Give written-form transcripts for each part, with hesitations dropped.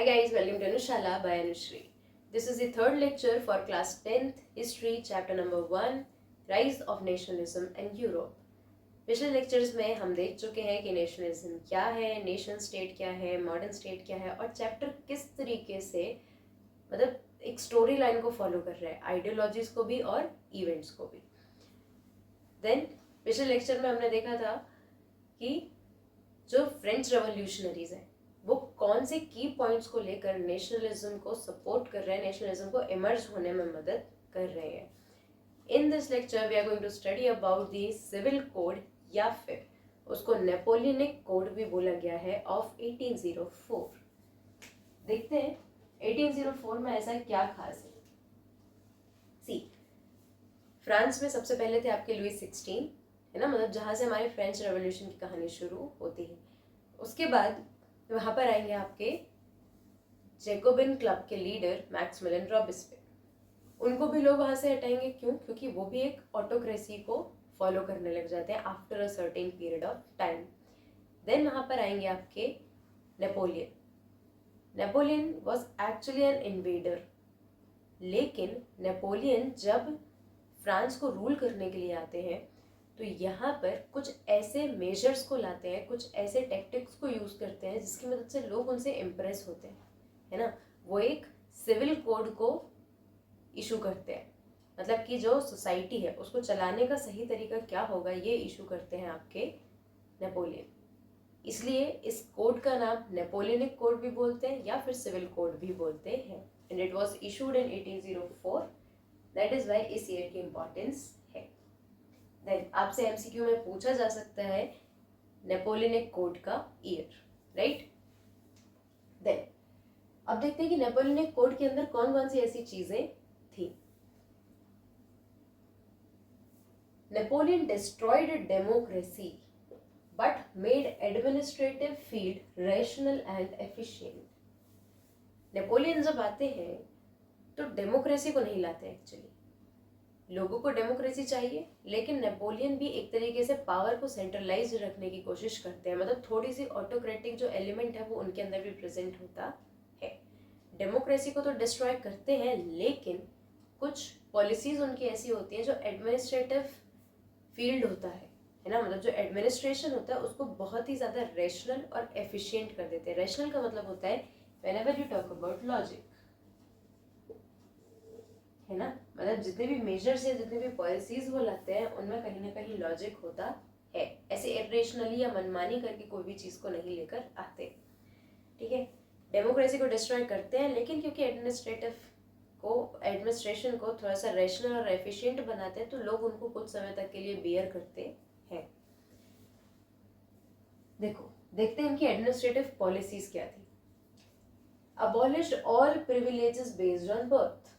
Hi guys, welcome to Anushala by Anushri. This is the third lecture for class 10th History chapter number 1 Rise of Nationalism and Europe. पिछले lectures में हम देख चुके हैं कि nationalism क्या है, नेशन स्टेट क्या है, मॉडर्न स्टेट क्या है और चैप्टर किस तरीके से मतलब एक स्टोरी लाइन को फॉलो कर रहा है, आइडियोलॉजीज को भी और इवेंट्स को भी. देन पिछले लेक्चर में हमने देखा था कि जो फ्रेंच रेवोल्यूशनरीज हैं वो कौन से की पॉइंट्स को लेकर नेशनलिज्म को सपोर्ट कर रहे हैं, नेशनलिज्म को इमर्ज होने में मदद कर रहे हैं. In this lecture we are going to study about the civil code या फिर उसको नेपोलियनिक कोड भी बोला गया है ऑफ 1804. देखते हैं 1804 में ऐसा क्या खास है. सी फ्रांस में सबसे पहले थे आपके लुई 16 है ना, मतलब जहाँ से हमारे फ्रेंच रेवोल्यूशन की कहानी शुरू होती है. उसके बाद वहाँ पर आएंगे आपके जैकोबिन क्लब के लीडर मैक्सिमिलियन रॉबिस्पियर. उनको भी लोग वहाँ से हटाएंगे. क्यों? क्योंकि वो भी एक ऑटोक्रेसी को फॉलो करने लग जाते हैं after a certain period of time. Then वहाँ पर आएंगे आपके Napoleon. Napoleon was actually an invader, लेकिन नेपोलियन जब फ्रांस को रूल करने के लिए आते हैं तो यहाँ पर कुछ ऐसे मेजर्स को लाते हैं, कुछ ऐसे टैक्टिक्स को यूज़ करते हैं जिसकी मदद से लोग उनसे इम्प्रेस होते हैं, है ना. वो एक सिविल कोड को इशू करते हैं, मतलब कि जो सोसाइटी है उसको चलाने का सही तरीका क्या होगा ये इशू करते हैं आपके नेपोलियन. इसलिए इस कोड का नाम नेपोलियनिक कोड भी बोलते हैं या फिर सिविल कोड भी बोलते हैं. And it was issued in 1804. That is why इस ईयर की इम्पोर्टेंस है. देन आपसे एमसीक्यू में पूछा जा सकता है नेपोलियनिक कोड का ईयर, राइट. देन अब देखते हैं कि नेपोलियनिक कोड के अंदर कौन कौन सी ऐसी चीजें थी. Napoleon destroyed democracy but made administrative field rational and efficient. Napoleon जब आते हैं तो डेमोक्रेसी को नहीं लाते एक्चुअली. लोगों को डेमोक्रेसी चाहिए, लेकिन नेपोलियन भी एक तरीके से पावर को सेंट्रलाइज रखने की कोशिश करते हैं, मतलब थोड़ी सी ऑटोक्रेटिक जो एलिमेंट है वो उनके अंदर भी प्रेजेंट होता है. डेमोक्रेसी को तो डिस्ट्रॉय करते हैं, लेकिन कुछ पॉलिसीज उनकी ऐसी होती हैं जो एडमिनिस्ट्रेटिव फील्ड होता है ना, मतलब जो एडमिनिस्ट्रेशन होता है उसको बहुत ही ज़्यादा रैशनल और एफिशिएंट कर देते हैं. रैशनल का मतलब होता है whenever you talk about logic, है ना, मतलब जितने भी मेजर्स है, जितने भी पॉलिसीज वो लाते हैं उनमें कहीं ना कहीं लॉजिक होता है. ऐसे इरेशनली या मनमानी करके कोई भी चीज़ को नहीं लेकर आते. ठीक है, डेमोक्रेसी को डिस्ट्रॉय करते हैं, लेकिन क्योंकि एडमिनिस्ट्रेशन को थोड़ा सा रैशनल और एफिशिएंट बनाते हैं तो लोग उनको कुछ समय तक के लिए बेयर करते हैं. देखो देखते हैं इनकी एडमिनिस्ट्रेटिव पॉलिसीज क्या थी. Abolished all privileges based on birth.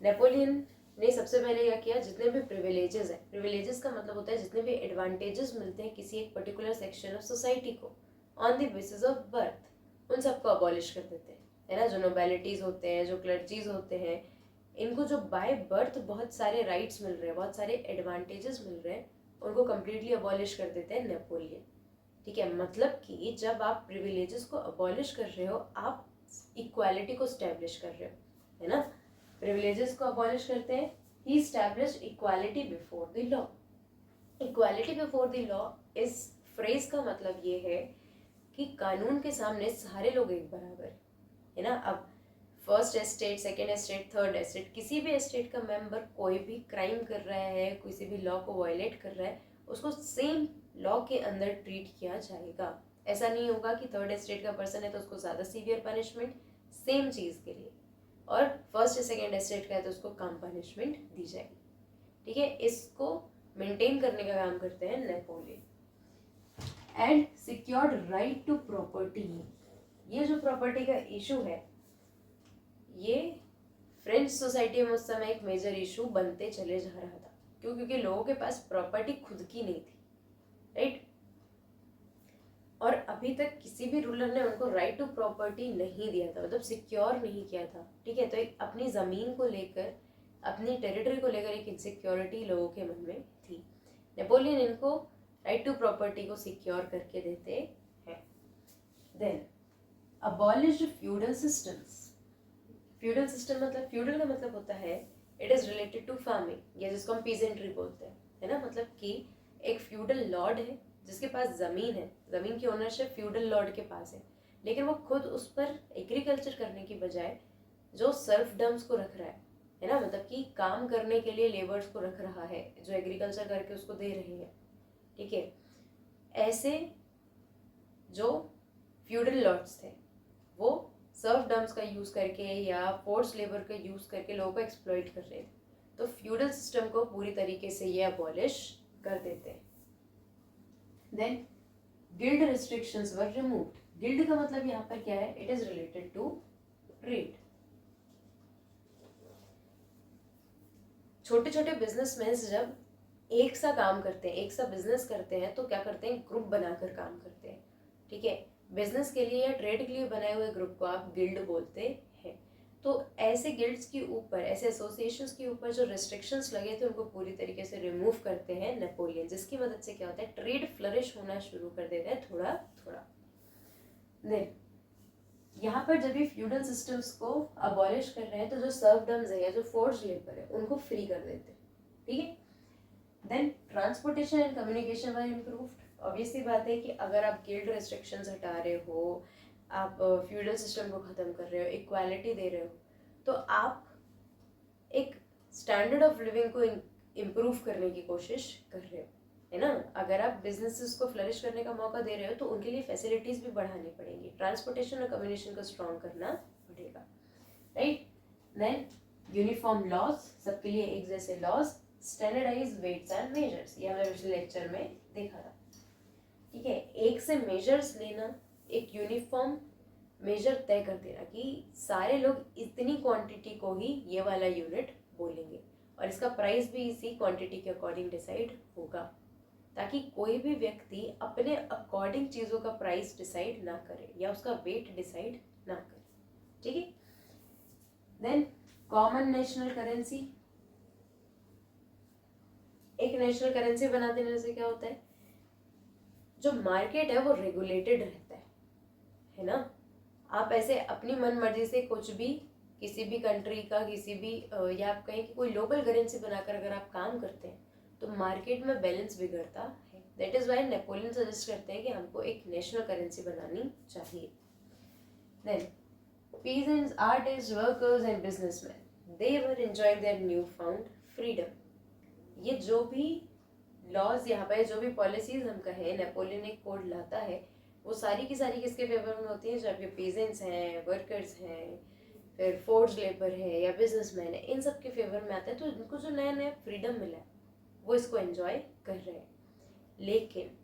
Napoleon ने सबसे पहले क्या किया, जितने भी प्रिविलेजेस हैं, प्रिविलेजेस का मतलब होता है जितने भी एडवांटेजेस मिलते हैं किसी एक पर्टिकुलर सेक्शन ऑफ सोसाइटी को on the basis of birth, उन सबको अबॉलिश कर देते हैं, है ना. जो नोबेलिटीज होते हैं, जो क्लर्जीज होते हैं, इनको जो बाय बर्थ बहुत सारे राइट्स मिल रहे हैं, बहुत सारे एडवांटेजेस मिल रहे हैं, उनको कम्प्लीटली अबॉलिश कर देते हैं नेपोलियन. ठीक है, मतलब कि जब आप प्रिविलेजेस को अबॉलिश कर रहे हो आप इक्वालिटी को स्टैब्लिश कर रहे हो, है ना. प्रिविलेजेस को अबॉलिश करते हैं. He established equality before the law. Equality before the law इस फ्रेज का मतलब ये है कि कानून के सामने सारे लोग एक बराबर है ना. अब first estate, second estate, third estate, किसी भी एस्टेट का मेंबर कोई भी क्राइम कर रहा है, किसी भी लॉ को वायलेट कर रहा है, उसको सेम लॉ के अंदर ट्रीट किया जाएगा. ऐसा नहीं होगा कि थर्ड एस्टेट का पर्सन है तो उसको ज़्यादा सीवियर पनिशमेंट सेम चीज़ के लिए, और फर्स्ट या सेकेंड एस्टेट का है तो उसको कम पनिशमेंट दी जाएगी. ठीक है, इसको मेंटेन करने का काम करते हैं Napoleon. And secured right to property. ये जो प्रॉपर्टी का इशू है ये फ्रेंच सोसाइटी में उस समय एक मेजर इशू बनते चले जा रहा था. क्यों? क्योंकि लोगों के पास प्रॉपर्टी खुद की नहीं थी, राइट. और अभी तक किसी भी रूलर ने उनको राइट टू प्रॉपर्टी नहीं दिया था, मतलब सिक्योर नहीं किया था. ठीक है, तो एक अपनी ज़मीन को लेकर, अपनी टेरिटरी को लेकर एक इनसिक्योरिटी लोगों के मन में थी. नेपोलियन इनको राइट टू प्रॉपर्टी को सिक्योर करके देते हैं. Then abolished feudal systems. Feudal system मतलब, फ्यूडल का मतलब होता है it is related to farming, या जिसको हम पीजेंट्री बोलते हैं, है ना। मतलब कि एक फ्यूडल लॉर्ड है जिसके पास जमीन है, जमीन की ओनरशिप फ्यूडल लॉर्ड के पास है, लेकिन वो खुद उस पर एग्रीकल्चर करने की बजाय जो सर्फडम्स को रख रहा है ना, मतलब कि काम करने के लिए लेबर्स को रख रहा है जो एग्रीकल्चर करके उसको दे रहे हैं, ठीक है। ऐसे जो फ्यूडल लॉर्ड्स थे वो सर्फडम्स का यूज करके या फोर्स लेबर का यूज करके लोगों को एक्सप्लॉइट कर रहे थे, तो फ्यूडल सिस्टम को पूरी तरीके से ये अबॉलिश कर देते हैं। Then guild restrictions were removed. Guild का मतलब यहाँ पर क्या है, it is related to trade. छोटे छोटे बिजनेसमैन जब एक सा काम करते हैं, एक सा बिजनेस करते हैं, तो क्या करते हैं, ग्रुप बनाकर काम करते हैं, ठीक है। बिजनेस के लिए या ट्रेड के लिए बनाए हुए ग्रुप को आप गिल्ड बोलते हैं। तो ऐसे गिल्ड्स के ऊपर, ऐसे एसोसिएशंस के ऊपर जो रिस्ट्रिक्शंस लगे थे उनको पूरी तरीके से रिमूव करते हैं नेपोलियन, जिसकी मदद से क्या होता है, ट्रेड फ्लरिश होना शुरू कर देता है थोड़ा थोड़ा। देन यहाँ पर जब भी फ्यूडल सिस्टम्स को अबॉलिश कर रहे हैं तो जो सर्वडम्स है या जो फोर्स लेबर है उनको फ्री कर देते हैं, ठीक है। Then transportation and communication were improved. Obviously बात है कि अगर आप गिल्ड रेस्ट्रिक्शंस हटा रहे हो, आप फ्यूडल सिस्टम को ख़त्म कर रहे हो, इक्वालिटी दे रहे हो, तो आप एक स्टैंडर्ड ऑफ लिविंग को इम्प्रूव करने की कोशिश कर रहे हो, है ना। अगर आप बिजनेसेस को फ्लरिश करने का मौका दे रहे हो तो उनके लिए फैसिलिटीज़ भी बढ़ानी पड़ेंगी, ट्रांसपोर्टेशन और कम्युनिकेशन को स्ट्रॉन्ग करना पड़ेगा, राइट। देन यूनिफॉर्म लॉज, सबके लिए एक जैसे laws, standardise weights and measures, ये हमने पिछले लेक्चर में देखा था, ठीक है। एक से मेजर्स लेना, एक यूनिफॉर्म मेजर तय कर देना कि सारे लोग इतनी क्वांटिटी को ही ये वाला यूनिट बोलेंगे, और इसका प्राइस भी इसी क्वांटिटी के अकॉर्डिंग डिसाइड होगा, ताकि कोई भी व्यक्ति अपने अकॉर्डिंग चीज़ों का प्राइस डिसाइड ना करे या उसका वेट डिसाइड ना करे, ठीक है। देन कॉमन नेशनल करेंसी, एक नेशनल करेंसी बना देने से क्या होता है, जो मार्केट है वो रेगुलेटेड रहता है ना। आप ऐसे अपनी मन मर्जी से कुछ भी, किसी भी कंट्री का, किसी भी या आप कहें कि कोई लोकल करेंसी बनाकर अगर आप काम करते हैं तो मार्केट में बैलेंस बिगड़ता है। That is why Napoleon suggest करते हैं कि हमको एक नेशनल करेंसी बनानी चाहिए। Then peasants, artists, workers and businessmen, they were enjoying their newfound freedom. ये जो भी लॉज यहाँ पे, जो भी पॉलिसीज हम कहें नेपोलियन एक कोड लाता है, वो सारी की सारी किसके फेवर में होती है, जो आपके पेजेंट्स हैं, वर्कर्स हैं, फिर फोर्स लेबर है या बिजनेसमैन है, इन सब के फेवर में आता है। तो इनको जो नया नया फ्रीडम मिला है वो इसको एंजॉय कर रहे हैं। लेकिन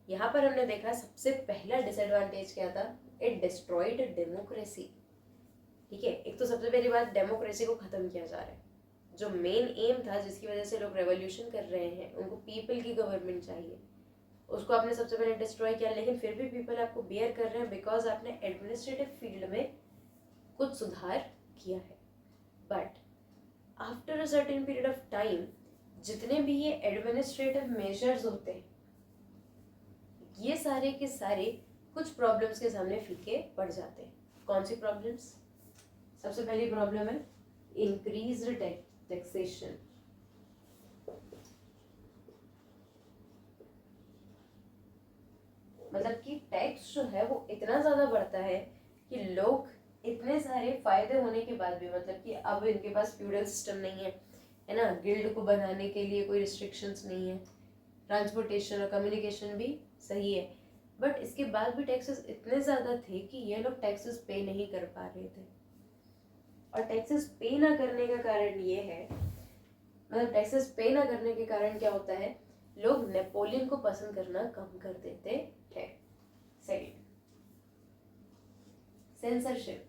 यहाँ पर हमने देखा सबसे पहला डिसएडवांटेज क्या था, इट डिस्ट्रॉयड डेमोक्रेसी, ठीक है। एक तो सबसे पहली बात, डेमोक्रेसी को खत्म किया जा रहा है। जो मेन एम था जिसकी वजह से लोग रेवोल्यूशन कर रहे हैं, उनको पीपल की गवर्नमेंट चाहिए, उसको आपने सबसे पहले डिस्ट्रॉय किया। लेकिन फिर भी पीपल आपको बेयर कर रहे हैं बिकॉज आपने एडमिनिस्ट्रेटिव फील्ड में कुछ सुधार किया है। But after a certain period of time जितने भी ये एडमिनिस्ट्रेटिव मेजर्स होते हैं ये सारे के सारे कुछ प्रॉब्लम्स के सामने फीके पड़ जाते हैं। कौन सी प्रॉब्लम्स? सबसे पहली प्रॉब्लम है इंक्रीज्ड टैक्सेशन। मतलब कि टैक्स जो है वो इतना ज़्यादा बढ़ता है कि लोग इतने सारे फायदे होने के बाद भी, मतलब कि अब इनके पास फ्यूडल सिस्टम नहीं है ना, गिल्ड को बनाने के लिए कोई रिस्ट्रिक्शंस नहीं है, ट्रांसपोर्टेशन और कम्युनिकेशन भी सही है, बट इसके बाद भी टैक्सेस इतने ज़्यादा थे कि ये लोग टैक्सेस पे नहीं कर पा रहे थे। और टैक्सेस पे ना करने का कारण ये है, मतलब टैक्सेस पे ना करने के कारण क्या होता है, लोग नेपोलियन को पसंद करना कम कर देते हैं। Second, censorship.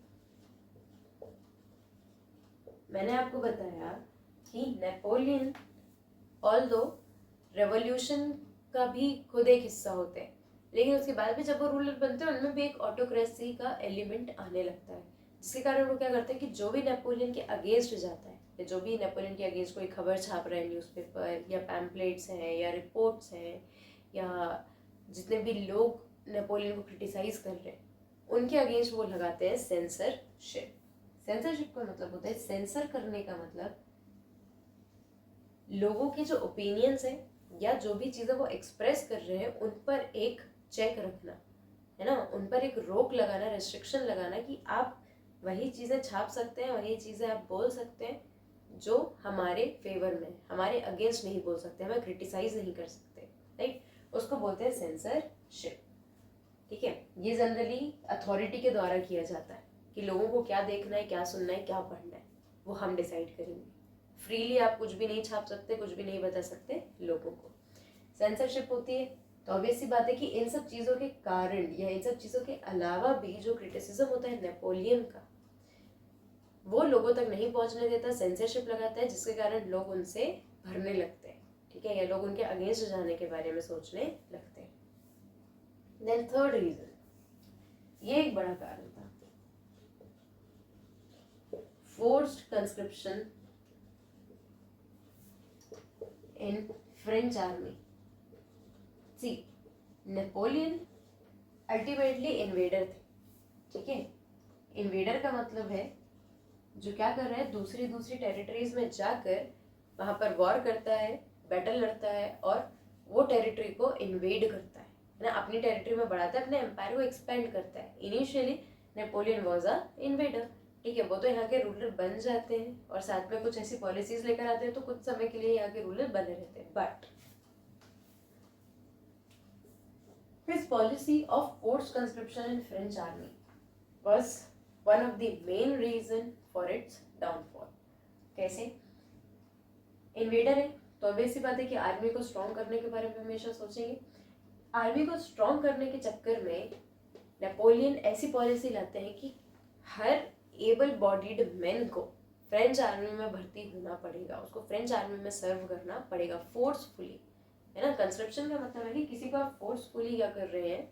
मैंने आपको बताया कि नेपोलियन ऑल्दो रेवोल्यूशन का भी खुद एक हिस्सा होते हैं, लेकिन उसके बाद भी जब वो रूलर बनते हैं उनमें भी एक ऑटोक्रेसी का एलिमेंट आने लगता है, जिसके कारण वो क्या करते हैं कि जो भी नेपोलियन के अगेंस्ट जाता है या जो भी नेपोलियन के अगेंस्ट कोई खबर छाप रहा है न्यूज़पेपर या पैम्पलेट्स हैं या रिपोर्ट्स हैं या जितने भी लोग नेपोलियन को क्रिटिसाइज कर रहे हैं, उनके अगेंस्ट वो लगाते हैं सेंसरशिप। सेंसरशिप का मतलब होता है सेंसर करने का मतलब लोगों के जो ओपिनियंस है या जो भी चीज़ें वो एक्सप्रेस कर रहे हैं उन पर एक चेक रखना, है ना, उन पर एक रोक लगाना, रेस्ट्रिक्शन लगाना कि आप वही चीज़ें छाप सकते हैं, वही चीज़ें आप बोल सकते हैं जो हमारे फेवर में, हमारे अगेंस्ट नहीं बोल सकते, हमें क्रिटिसाइज नहीं कर सकते, राइट। उसको बोलते हैं सेंसरशिप। ठीक है, ये जनरली अथॉरिटी के द्वारा किया जाता है कि लोगों को क्या देखना है, क्या सुनना है, क्या पढ़ना है, वो हम डिसाइड करेंगे। फ्रीली आप कुछ भी नहीं छाप सकते, कुछ भी नहीं बता सकते लोगों को। सेंसरशिप होती है तो ऑब्वियस सी बात है कि इन सब चीज़ों के कारण या इन सब चीज़ों के अलावा भी जो क्रिटिसिज्म होता है नेपोलियन का, वो लोगों तक नहीं पहुंचने देता, सेंसरशिप लगाता है, जिसके कारण लोग उनसे भरने लगते हैं, ठीक है, या लोग उनके अगेंस्ट जाने के बारे में सोचने लगते हैं। देन थर्ड रीजन, ये एक बड़ा कारण था, forced conscription in French army. See, Napoleon ultimately invader थे, ठीक है। इन्वेडर का मतलब है जो क्या कर रहा है, दूसरी टेरिटरीज में जाकर वहां पर वॉर करता है, बैटल लड़ता है और वो टेरिटरी को इन्वेड करता है ना, अपनी टेरिटरी में बढ़ाता है, अपने एम्पायर को एक्सपेंड करता है। Initially Napoleon was a invader, ठीक है, वो तो यहाँ के रूलर बन जाते हैं और साथ में कुछ ऐसी पॉलिसीज लेकर आते हैं तो कुछ समय के लिए यहाँ के रूलर बने रहते हैं। But his policy of forced conscription in French army was one of the main reason for its downfall. कैसे? इन्वेडर है तो ऑब्वियस सी बात है कि आर्मी को स्ट्रॉन्ग करने के बारे में हमेशा सोचेंगे। आर्मी को स्ट्रॉन्ग करने के चक्कर में नेपोलियन ऐसी पॉलिसी लाते हैं कि हर एबल बॉडीड मैन को फ्रेंच आर्मी में भर्ती होना पड़ेगा, उसको फ्रेंच आर्मी में सर्व करना पड़ेगा फोर्सफुली, है ना। कंस्क्रिप्शन का मतलब है कि किसी को आप फोर्सफुली क्या कर रहे हैं,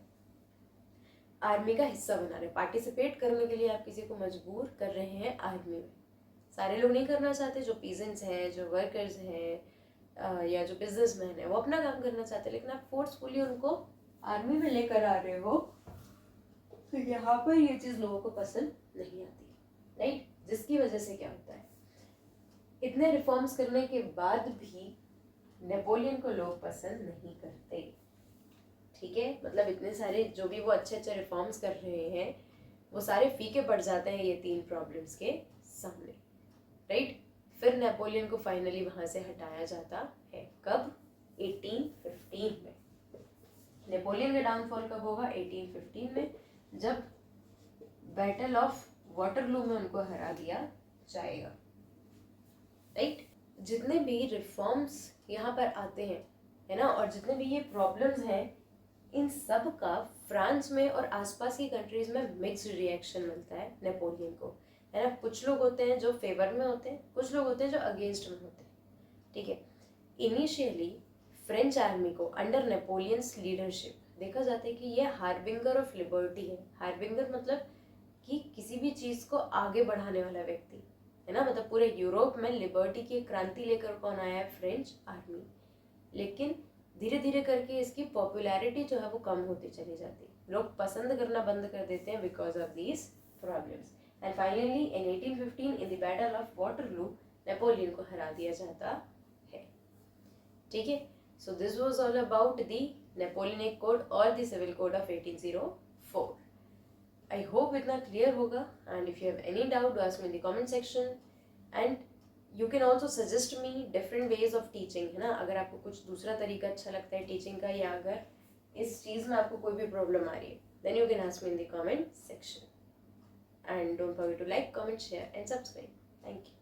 आर्मी का हिस्सा बना रहे हैं, पार्टिसिपेट करने के लिए आप किसी को मजबूर कर रहे हैं आर्मी में। सारे लोग नहीं करना चाहते, जो पीजेंट्स हैं, जो वर्कर्स हैं या जो बिजनेसमैन है, वो अपना काम करना चाहते हैं, लेकिन आप फोर्सफुली उनको आर्मी में लेकर आ रहे हो, तो यहाँ पर ये चीज़ लोगों को पसंद नहीं आती, राइट। जिसकी वजह से क्या होता है, इतने रिफॉर्म्स करने के बाद भी नेपोलियन को लोग पसंद नहीं करते, ठीक है। मतलब इतने सारे जो भी वो अच्छे अच्छे रिफॉर्म्स कर रहे हैं वो सारे फीके पड़ जाते हैं ये तीन प्रॉब्लम्स के सामने, राइट। फिर नेपोलियन को फाइनली वहां से हटाया जाता है। कब? 1815 में। नेपोलियन का डाउनफॉल कब होगा? 1815 में, जब बैटल ऑफ वाटरलू में उनको हरा दिया जाएगा, राइट। जितने भी रिफॉर्म्स यहाँ पर आते हैं, है ना, और जितने भी ये प्रॉब्लम्स हैं, इन सब का फ्रांस में और आसपास की कंट्रीज में मिक्स्ड रिएक्शन मिलता है नेपोलियन को, है ना। कुछ लोग होते हैं जो फेवर में होते हैं, कुछ लोग होते हैं जो अगेंस्ट में होते हैं, ठीक है। इनिशियली फ्रेंच आर्मी को अंडर नेपोलियंस लीडरशिप देखा जाता है कि ये हार्बिंगर ऑफ लिबर्टी है। हार्बिंगर मतलब कि किसी भी चीज़ को आगे बढ़ाने वाला व्यक्ति, है ना। मतलब पूरे यूरोप में लिबर्टी की क्रांति लेकर कौन आया है? French army. लेकिन धीरे धीरे करके इसकी पॉपुलैरिटी जो है वो कम होती चली जाती है, लोग पसंद करना बंद कर देते हैं because of these problems. And finally in 1815 in the battle of Waterloo Napoleon को हरा दिया जाता है, ठीक है। So this was all about the Napoleonic code और the civil code of 1804। I hope इतना क्लियर होगा, and if you have any doubt ask me in the comment section, and you can also suggest me different ways of teaching, है ना। अगर आपको कुछ दूसरा तरीका अच्छा लगता है टीचिंग का, या अगर इस चीज़ में आपको कोई भी प्रॉब्लम आ रही है, then you can ask me in the comment section, and don't forget to like, comment, share and subscribe. Thank you.